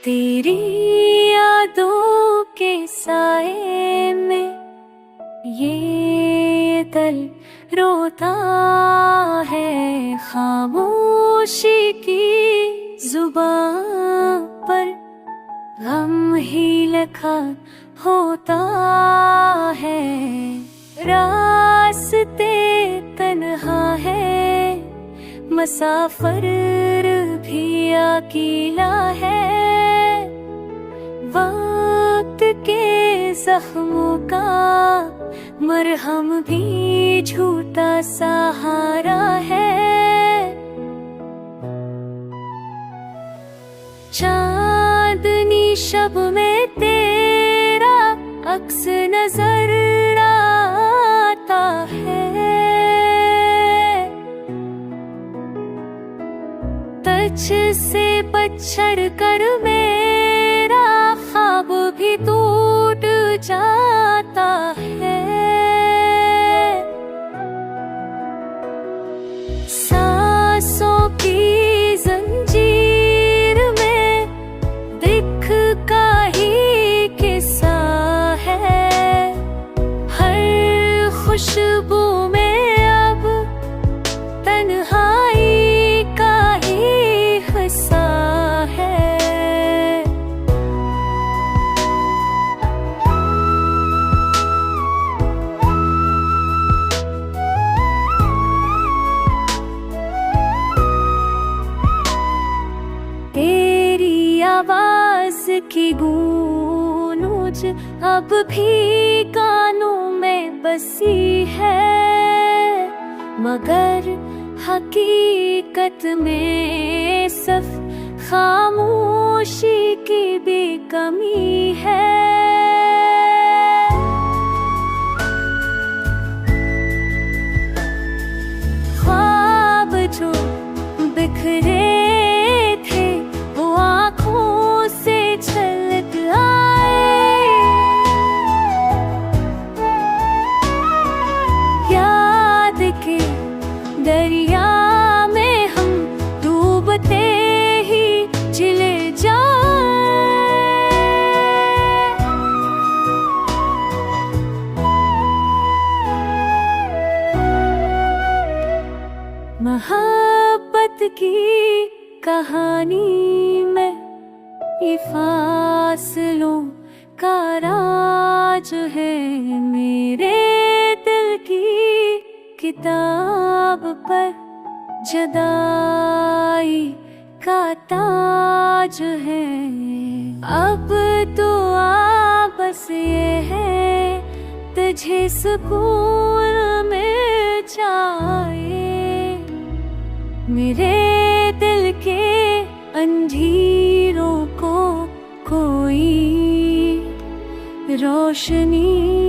तेरी यादों के साए में ये दिल रोता है, खामोशी की जुबान पर गम ही लिखा होता है। रास्ते तन्हा है, मुसाफिर भी अकेला है। वक्त के जख्मों का मरहम भी झूठा सहारा है। चांदनी शब में तेरा अक्स नजर आता है। तुझ से पछड़ कर मेरा ख्वाब भी टूट जाता है। सांसों की जंजीर में दिख का ही किस्सा है। हर खुशबू में अब तन्हाई का ही हिस्सा है। तेरी आवाज की गूंज अब भी कानों में बसी है, मगर हकीकत में सिर्फ खामोशी की भी कमी है। ख्वाब जो बिखरे थे वो आँखों से छलक आए। याद के दरिया में हम डूबते ही चले जाए। मोहब्बत की कहानी में ये फासलों का राज है। मेरे दिल की किताब पर जुदाई का ताज है। अब तो बस ये है तुझे सुकून मिल जाए। मेरे दिल के अंधेरों को कोई रोशनी